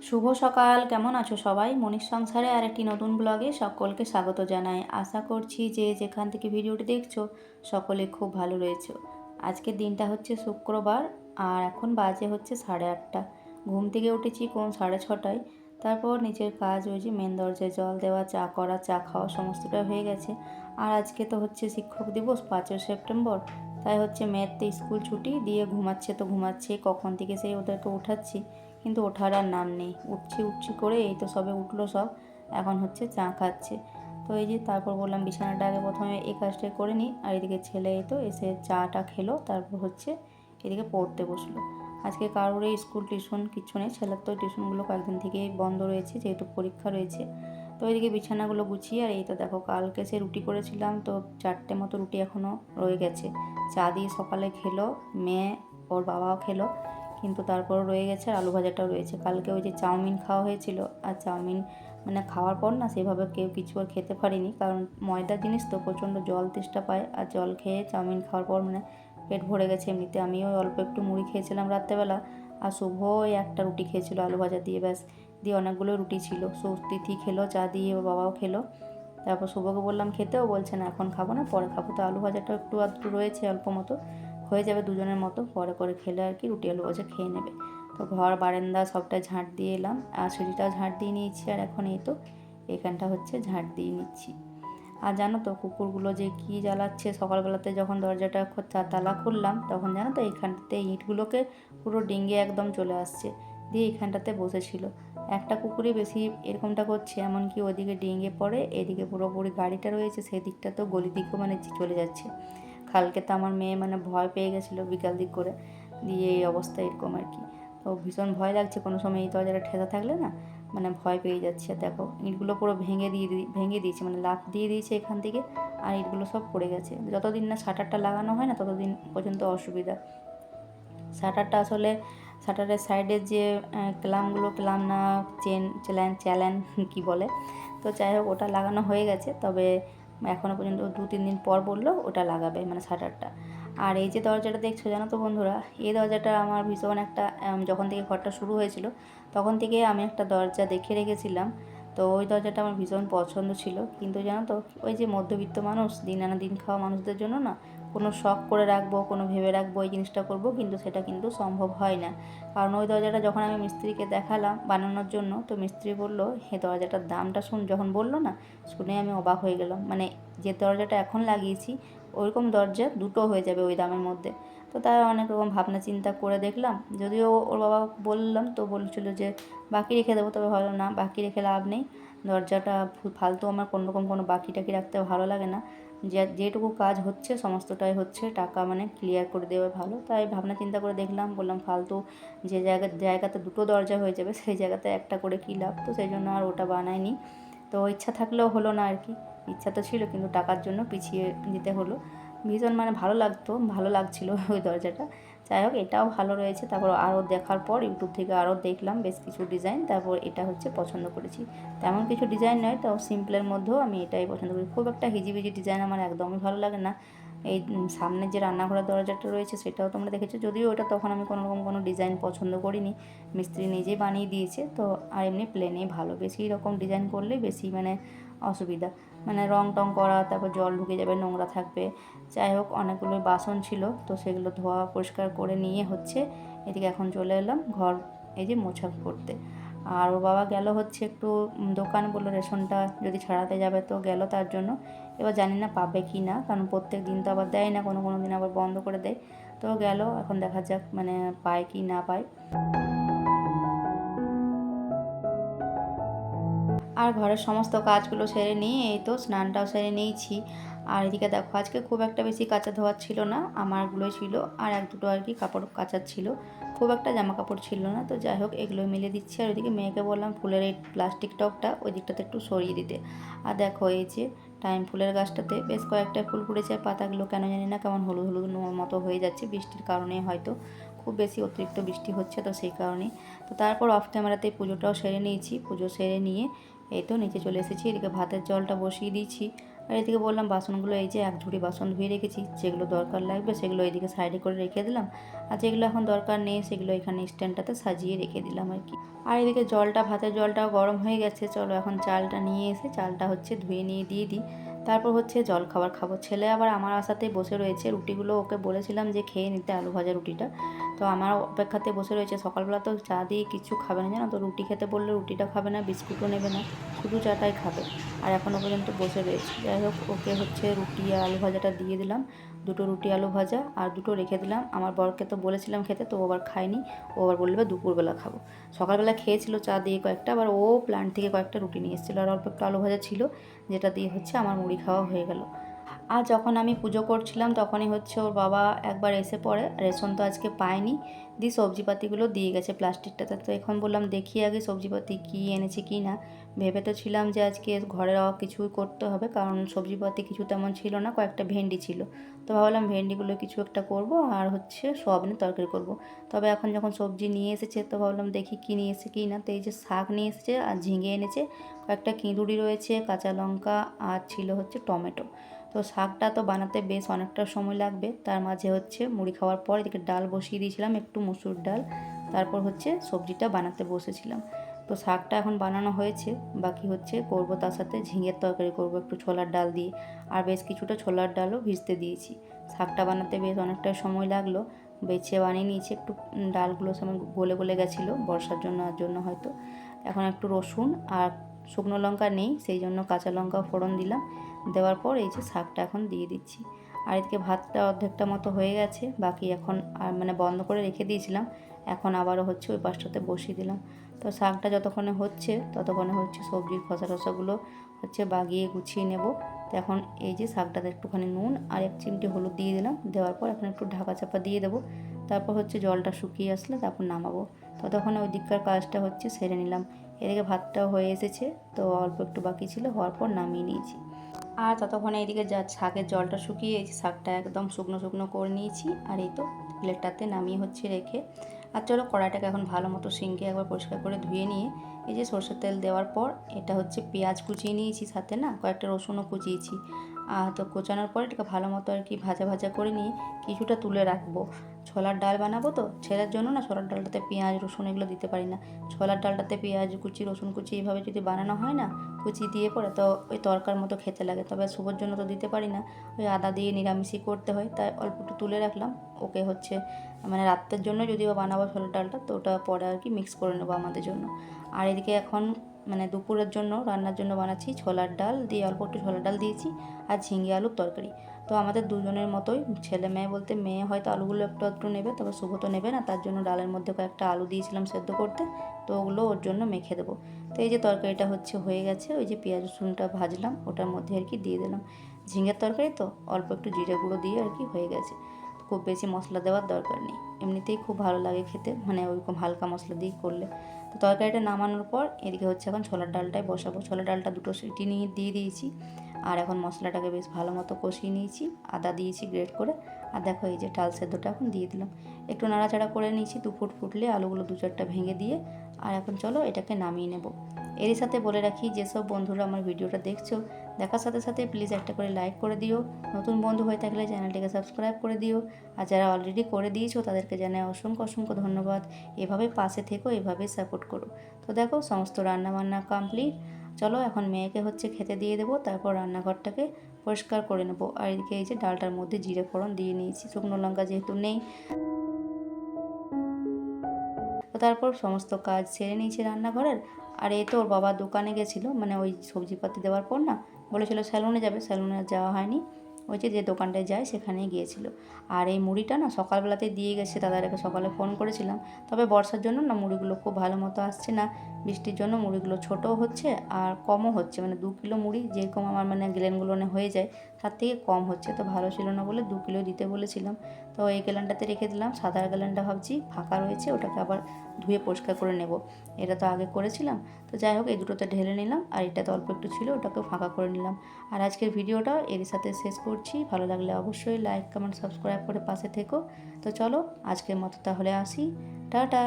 শুভ সকাল, কেমন আছো সবাই? মনির সংসারে আর একটি নতুন ব্লগে সকলকে স্বাগত জানাই। আশা করছি যে যেখান থেকে ভিডিওটি দেখছো সকলে খুব ভালো রয়েছো। আজকের দিনটা হচ্ছে শুক্রবার আর এখন বাজে হচ্ছে 8:30। ঘুম থেকে উঠেছি কোন 6:30টায়। তারপর নিজের কাজ ওই যে মেন দরজায় জল দেওয়া, চা করা, চা খাওয়া সমস্তটা হয়ে গেছে। আর আজকে তো হচ্ছে শিক্ষক দিবস 5ই সেপ্টেম্বর, তাই হচ্ছে মেয়ের তো স্কুল ছুটি দিয়ে ঘুমাচ্ছে তো ঘুমাচ্ছে, কখন থেকে সেই ওদেরকে উঠাচ্ছি কিন্তু ওঠার আর নাম নেই। উঠছি করে এই তো সবে উঠলো সব, এখন হচ্ছে চা খাচ্ছে। তো এই যে তারপর বললাম বিছানাটা আগে প্রথমে এই কাজটাই করে নিই। আর এদিকে ছেলে এই তো এসে চাটা খেলো, তারপর হচ্ছে এদিকে পড়তে বসলো। আজকে কারোরই স্কুল টিউশন কিচ্ছু নেই, ছেলের তো টিউশনগুলো কয়েকদিন থেকেই বন্ধ রয়েছে যেহেতু পরীক্ষা রয়েছে। তো এদিকে বিছানাগুলো গুছিয়ে আর এই তো দেখো কালকে সে রুটি করেছিলাম, তো 4টে মতো রুটি এখনও রয়ে গেছে। চা দিয়ে সকালে খেলো মেয়ে, ওর বাবাও খেলো, কিন্তু তারপরও রয়ে গেছে আর আলু ভাজাটাও রয়েছে। কালকে ওই যে চাউমিন খাওয়া হয়েছিল, আর চাউমিন মানে খাওয়ার পর না সেভাবে কেউ কিছু আর খেতে পারিনি, কারণ ময়দার জিনিস তো প্রচণ্ড জল তেষ্টা পায়, আর জল খেয়ে চাউমিন খাওয়ার পর মানে পেট ভরে গেছে এমনিতে। আমিও অল্প একটু মুড়ি খেয়েছিলাম রাত্রেবেলা, আর শুভ ওই একটা রুটি খেয়েছিল আলু ভাজা দিয়ে, ব্যাস। দিয়ে অনেকগুলো রুটি ছিল, তিথি খেলো চা দিয়ে, ওর বাবাও খেলো। তারপর শুভকে বললাম খেতে, ও বলছে না এখন খাবো না, পরে খাবো। তো আলু ভাজাটা একটু আধটু রয়েছে অল্প মতো, হয়ে যাবে দুজনের মতো, পরে করে খেলে আর কি রুটি আলু ভাজা খেয়ে নেবে। তো ঘর বারান্দা সবটা ঝাঁট দিয়ে এলাম, আর সিঁড়িটাও ঝাঁট দিয়ে নিয়েছি, আর এখন এই তো এখানটা হচ্ছে ঝাঁট দিয়ে নিচ্ছি। আর জানো তো কুকুরগুলো যে কি জ্বালাচ্ছে, সকালবেলাতে যখন দরজাটা তালা খুললাম তখন জানো তো এইখানটাতে ইঁটগুলোকে পুরো ডিঙ্গে একদম চলে আসছে, দিয়ে এইখানটাতে বসেছিল। একটা কুকুরই বেশি এরকমটা করছে, এমনকি ওদিকে ডিঙ্গে পড়ে, এদিকে পুরোপুরি গাড়িটা রয়েছে সেদিকটা তো গলি দিকেও মানে চলে যাচ্ছে। কালকে তো আমার মেয়ে মানে ভয় পেয়ে গেছিলো বিকাল দিক করে, দিয়ে এই অবস্থা এরকম আর কি। তো ভীষণ ভয় লাগছে, কোনো সময় এই দরজাটা ঠেসা থাকলে না মানে ভয় পেয়ে যাচ্ছে। দেখো ইঁটগুলো পুরো ভেঙে দিয়েছে, মানে লাফ দিয়ে দিয়েছে এখান থেকে, আর ইঁটগুলো সব পড়ে গেছে। যতদিন না শাটারটা লাগানো হয় না ততদিন পর্যন্ত অসুবিধা। শাটারটা আসলে শাটারের সাইডের যে ক্লাম না চ্যালেন কী বলে, তো যাই হোক ওটা লাগানো হয়ে গেছে, তবে এখনও পর্যন্ত 2-3 দিন পর বললো ওটা লাগাবে মানে শাটারটা। আর এই যে দরজাটা দেখছো জানো তো বন্ধুরা, এই দরজাটা আমার ভীষণ একটা যখন থেকে ঘরটা শুরু হয়েছিল তখন থেকে আমি একটা দরজা দেখে রেখেছিলাম। তো ওই দরজাটা আমার ভীষণ পছন্দ ছিল, কিন্তু জানো তো ওই যে মধ্যবিত্ত মানুষ, দিন আনা দিন খাওয়া মানুষদের জন্য না কোনো শখ করে রাখবো, কোনো ভেবে রাখবো এই জিনিসটা করব, কিন্তু সেটা কিন্তু সম্ভব হয় না। কারণ ওই দরজাটা যখন আমি মিস্ত্রিকে দেখালাম বানানোর জন্য, তো মিস্ত্রি বললো এই দরজাটার দামটা যখন বললো না, শুনে আমি অবাক হয়ে গেলাম। মানে যে দরজাটা এখন লাগিয়েছি ওইরকম দরজা দুটো হয়ে যাবে ওই দামের মধ্যে। তো তাই অনেক রকম ভাবনা চিন্তা করে দেখলাম, যদিও ওর বাবা বললাম তো বলছিল যে বাকি রেখে দেবো, তবে ভালো না, বাকি রেখে লাভ নেই। দরজাটা ফালতু আমার কোনোরকম কোনো বাকি টাকি রাখতে ভালো লাগে না। যেটুকু কাজ হচ্ছে সমস্তটাই হচ্ছে টাকা মানে ক্লিয়ার করে দেওয়া ভালো। তাই ভাবনা চিন্তা করে দেখলাম, বললাম ফালতু যে জায়গাতে দুটো দরজা হয়ে যাবে সেই জায়গাতে একটা করে কী লাভ, তো সেই জন্য আর ওটা বানাইনি। তো ইচ্ছা থাকলেও হলো না আর কি, ইচ্ছা তো ছিল কিন্তু টাকার জন্য পিছিয়ে যেতে হলো। ভীষণ মানে ভালো লাগছিলো ওই দরজাটা। যাই হোক এটাও ভালো রয়েছে। তারপর আরও দেখার পর ইউটিউব থেকে আরও দেখলাম বেশ কিছু ডিজাইন, তারপর এটা হচ্ছে পছন্দ করেছি। তেমন কিছু ডিজাইন নয়, তাও সিম্পলের মধ্যেও আমি এটাই পছন্দ করি। খুব একটা হিজিবিজি ডিজাইন আমার একদমই ভালো লাগে না। এই সামনে যে রান্নাঘরের দরজাটা রয়েছে সেটাও তোমরা দেখেছো, যদিও ওটা তখন আমি কোনোরকম কোনো ডিজাইন পছন্দ করিনি, মিস্ত্রি নিজেই বানিয়ে দিয়েছে। তো আর এমনি প্লেনেই ভালো, বেশি রকম ডিজাইন করলেই বেশি মানে অসুবিধা, মানে রং টং করা, তারপর জল ঢুকে যাবে, নোংরা থাকবে। যাই হোক অনেকগুলো বাসন ছিল, তো সেগুলো ধোয়া পরিষ্কার করে নিয়ে হচ্ছে এদিকে এখন চলে এলাম ঘর এই যে মোছা করতে। আর ওর বাবা গেল হচ্ছে একটু দোকান, বললো রেশনটা যদি ছাড়াতে যাবে, তো গেল তার জন্য। এবার জানি না পাবে কি না, কারণ প্রত্যেক দিন তো আবার দেয় না, কোনো কোনো দিন আবার বন্ধ করে দেয়। তো গেল, এখন দেখা যাক মানে পায় কি না পায়। আর ঘরের সমস্ত কাজগুলো সেরে নিয়ে এই তো স্নানটাও সেরে নিয়েছি। আর এদিকে দেখো আজকে খুব একটা বেশি কাচা ধোয়ার ছিল না, আমারগুলোই ছিল, আর এক দুটো আর কি কাপড় কাচার ছিল, খুব একটা জামা কাপড় ছিল না। তো যাই হোক এগুলোই মিলে দিচ্ছি। আর ওইদিকে মেয়েকে বললাম ফুলের এই প্লাস্টিক টবটা ওই দিকটাতে একটু সরিয়ে দিতে। আর দেখো এই যে টাইম ফুলের গাছটাতে বেশ কয়েকটা ফুল ফুটেছে, পাতাগুলো কেন জানি না কেমন হলুদ হলুদ মতো হয়ে যাচ্ছে, বৃষ্টির কারণে হয়তো, খুব বেশি অতিরিক্ত বৃষ্টি হচ্ছে তো সেই কারণেই। তো তারপর অফ ক্যামেরাতে পুজোটাও সেরে নিয়েছি, পুজো সেরে নিয়ে এই তো নিচে চলে এসেছি। এদিকে ভাতের জলটা বসিয়ে দিয়েছি, আর এদিকে বললাম বাসনগুলো এই যে এক ঝুড়ি বাসন ধুয়ে রেখেছি, যেগুলো দরকার লাগবে সেগুলো এইদিকে সাইডে করে রেখে দিলাম, আর যেগুলো এখন দরকার নেই সেগুলো এখানে স্ট্যান্ডটাতে সাজিয়ে রেখে দিলাম আর কি। আর এদিকে জলটা, ভাতের জলটাও গরম হয়ে গেছে, চলো এখন চালটা নিয়ে এসে চালটা হচ্ছে ধুয়ে নিয়ে দিয়ে দিই, তারপর হচ্ছে জল খাবার খাবো। ছেলে আবার আমার আশাতেই বসে রয়েছে, রুটিগুলো ওকে বলেছিলাম যে খেয়ে নিতে আলু ভাজা রুটিটা, তো আমার অপেক্ষাতে বসে রয়েছে। সকালবেলা তো চা দিয়ে কিছু খাবে না জানো তো, রুটি খেতে বললে রুটিটা খাবে না, বিস্কুটও নেবে না, শুধু চাটাই খাবে, আর এখনও পর্যন্ত বসে রয়েছে। যাই হোক, ওকে হচ্ছে রুটি আর আলু ভাজাটা দিয়ে দিলাম, দুটো রুটি আলু ভাজা আর দুটো রেখে দিলাম। আমার বরকে তো বলেছিলাম খেতে, তো ও আবার খায়নি, ও আবার বলবে দুপুরবেলা খাবো। সকালবেলা খেয়েছিল চা দিয়ে কয়েকটা, আবার ও প্ল্যান্ট থেকে কয়েকটা রুটি নিয়ে এসেছিলো, আর অল্প একটু আলু ভাজা ছিল, যেটা দিয়ে হচ্ছে আমার মুড়ি খাওয়া হয়ে গেল। আর যখন আমি পুজো করছিলাম তখনই হচ্ছে ওর বাবা একবার এসে পড়ে, রেশন তো আজকে পায়নি, দিয়ে সবজিপাতিগুলো দিয়ে গেছে প্লাস্টিকটাতে। তো এখন বললাম দেখি আগে সবজিপাতি কী এনেছে কি না। ভেবে তো ছিলাম যে আজকে ঘরের কিছুই করতে হবে, কারণ সবজিপাতি কিছু তেমন ছিল না, কয়েকটা ভেন্ডি ছিল, তো ভাবলাম ভেন্ডিগুলো কিছু একটা করব আর হচ্ছে সোয়াবিনের তরকারি করব। তবে এখন যখন সবজি নিয়ে এসেছে তো ভাবলাম দেখি কী নিয়ে এসেছে কি না। তো এই যে শাক নিয়ে এসেছে আর ঝিঙে এনেছে, কয়েকটা কিঁদুরি রয়েছে, কাঁচা লঙ্কা আর ছিল হচ্ছে টমেটো। তো শাকটা তো বানাতে বেশ অনেকটা সময় লাগবে, তার মাঝে হচ্ছে মুড়ি খাওয়ার পর এদিকে ডাল বসিয়ে দিয়েছিলাম, একটু মুসুর ডাল, তারপর হচ্ছে সবজিটা বানাতে বসেছিলাম। তো শাকটা এখন বানানো হয়েছে, বাকি হচ্ছে করব তার সাথে ঝিঙের তরকারি করব একটু ছোলার ডাল দিয়ে, আর বেশ কিছুটা ছোলার ডালও ভিজতে দিয়েছি। শাকটা বানাতে বেশ অনেকটা সময় লাগলো, বেছে বানিয়ে নিয়েছি, একটু ডালগুলো সময় গলে গলে গেছিলো বর্ষার জন্য হয়তো। এখন একটু রসুন আর শুকনো লঙ্কা নেই, সেই জন্য কাঁচা লঙ্কা ফোড়ন দিলাম, দেওয়ার পর এই যে শাকটা এখন দিয়ে দিচ্ছি। আর এদিকে ভাতটা অর্ধেকটা মতো হয়ে গেছে, বাকি এখন আর মানে বন্ধ করে রেখে দিয়েছিলাম, এখন আবারও হচ্ছে ওই পাশটাতে বসিয়ে দিলাম। তো শাকটা যতক্ষণে হচ্ছে ততক্ষণে হচ্ছে সবজির খোসা টসাগুলো হচ্ছে বাগিয়ে গুছিয়ে নেব। তো এখন এই যে শাকটাতে একটুখানি নুন আর এক চিমটি হলুদ দিয়ে দিলাম, দেওয়ার পর এখন একটু ঢাকা চাপা দিয়ে দেবো, তারপর হচ্ছে জলটা শুকিয়ে আসলে তারপর নামাবো। ততক্ষণে ওই দিককার কাজটা হচ্ছে সেরে নিলাম। এদিকে ভাতটাও হয়ে এসেছে, তো অল্প একটু বাকি ছিল, হওয়ার পর নামিয়ে নিয়েছি। আর ততক্ষণে এইদিকে যা শাকের জলটা শুকিয়ে এই শাকটা একদম শুকনো শুকনো করে নিয়েছি, আর এই তো প্লেটটাতে নামিয়ে হচ্ছে রেখে, আর চলো কড়াইটাকে এখন ভালো মতো সিঙ্কে একবার পরিষ্কার করে ধুয়ে নিয়ে এই যে সরষের তেল দেওয়ার পর এটা হচ্ছে পেঁয়াজ কুচিয়ে নিয়েছি, সাথে না কয়েকটা রসুনও কুচিয়েছি, তো কোচানোর পর এটাকে ভালো মতো আর কি ভাজা ভাজা করে নিয়ে কিছুটা তুলে রাখবো। ছোলার ডাল বানাবো তো, ছেলের জন্য না ছোলার ডালটাতে পেঁয়াজ রসুন এগুলো দিতে পারি না, ছোলার ডালটাতে পেঁয়াজ কুচি রসুন কুচি এইভাবে যদি বানানো হয় না কুচি দিয়ে পরে, তো ওই তরকার মতো খেতে লাগে। তবে শুভর জন্য তো দিতে পারি না, ওই আদা দিয়ে নিরামিষই করতে হয়, তাই অল্প একটু তুলে রাখলাম। ওকে হচ্ছে মানে রাত্রের জন্য যদিও বানাবো ছোলার ডালটা, তো ওটা পরে আর কি মিক্স করে নেবো আমাদের জন্য। আর এদিকে এখন মানে দুপুরের জন্য রান্নার জন্য বানাচ্ছি ছোলার ডাল দিয়ে, অল্প একটু ছোলার ডাল দিয়েছি আর ঝিঙে আলুর তরকারি। তো আমাদের দুজনের মতোই, ছেলে মেয়ে বলতে মেয়ে হয়তো আলুগুলো একটু একটু নেবে, তবে শুভ তো নেবে না, তার জন্য ডালের মধ্যে কয়েকটা আলু দিয়েছিলাম সেদ্ধ করতে, তো ওগুলো ওর জন্য মেখে দেবো। তো এই যে তরকারিটা হচ্ছে হয়ে গেছে, ওই যে পেঁয়াজ রসুনটা ভাজলাম ওটার মধ্যে আর কি দিয়ে দিলাম। ঝিঙের তরকারি তো অল্প একটু জিরে গুঁড়ো দিয়ে আর কি হয়ে গেছে, খুব বেশি মশলা দেওয়ার দরকার নেই, এমনিতেই খুব ভালো লাগে খেতে, মানে ওইরকম হালকা মশলা দিয়ে করলে। তো তরকারিটা নামানোর পর এদিকে হচ্ছে এখন ছোলার ডালটাই বসাবো, ছোলার ডালটা দুটো সিটি নিয়ে দিয়ে দিয়েছি, আর এখন মশলাটাকে বেশ ভালো মতো কষিয়ে নিয়েছি, আদা দিয়েছি গ্রেট করে, আর দেখো এই যে ডাল সেদ্ধটা এখন দিয়ে দিলাম, একটু নাড়াচাড়া করে নিয়েছি, 2 ফুট ফুটলে আলুগুলো 2-4টা ভেঙে দিয়ে, আর এখন চলো এটাকে নামিয়ে নেব। এরই সাথে বলে রাখি, যেসব বন্ধুরা আমার ভিডিওটা দেখছো দেখার সাথে সাথে প্লিজ একটা করে লাইক করে দিও, নতুন বন্ধু হয়ে থাকলে চ্যানেলটিকে সাবস্ক্রাইব করে দিও, আর যারা অলরেডি করে দিয়েছো তাদেরকে জানাই অসংখ্য অসংখ্য ধন্যবাদ। এভাবে পাশে থেকো, এভাবেই সাপোর্ট করো। তো দেখো সমস্ত রান্নাবান্না কমপ্লিট, চলো এখন মেয়েকে হচ্ছে খেতে দিয়ে দেবো, তারপর রান্নাঘরটাকে পরিষ্কার করে নেবো। আর এদিকে এই যে ডালটার মধ্যে জিরে ফোড়ন দিয়ে নিয়েছি, শুকনো লঙ্কা যেহেতু নেই, তো তারপর সমস্ত কাজ সেরে নিয়েছি রান্নাঘরের। আর এই তো ওর বাবা দোকানে গেছিলো, মানে ওই সবজিপাতি দেওয়ার পর না বলেছিল স্যালুনে যাবে, স্যালুনে যাওয়া হয়নি, ওই যে দোকানটায় যায় সেখানেই গিয়েছিল। আর এই মুড়িটা না সকালবেলাতেই দিয়ে গেছে, দাদাটাকে সকালে ফোন করেছিলাম, তবে বর্ষার জন্য না মুড়িগুলো খুব ভালো মতো আসছে না, বৃষ্টির জন্য মুড়িগুলো ছোটও হচ্ছে আর কমও হচ্ছে, মানে 2 কিলো মুড়ি যেরকম আমার মানে গ্যালনগুলো হয়ে যায় তার থেকে কম হচ্ছে, তো ভালো ছিল না বলে 2 কিলো দিতে বলেছিলাম। তো এই গ্যালনটাতে রেখে দিলাম, সাদা গ্যালনটা ভাবছি ফাঁকা রয়েছে, ওটাকে আবার ধুয়ে পরিষ্কার করে নেব, এটা তো আগে করেছিলাম। তো যাই হোক এই দুটোতে ঢেলে নিলাম, আর এটাতে অল্প একটু ছিল ওটাকেও ফাঁকা করে নিলাম। আর আজকের ভিডিওটা এর সাথে শেষ করছি, ভালো লাগলে অবশ্যই লাইক কমেন্ট সাবস্ক্রাইব করে পাশে থেকো। তো চলো আজকের মতো তাহলে আসি, টাটা।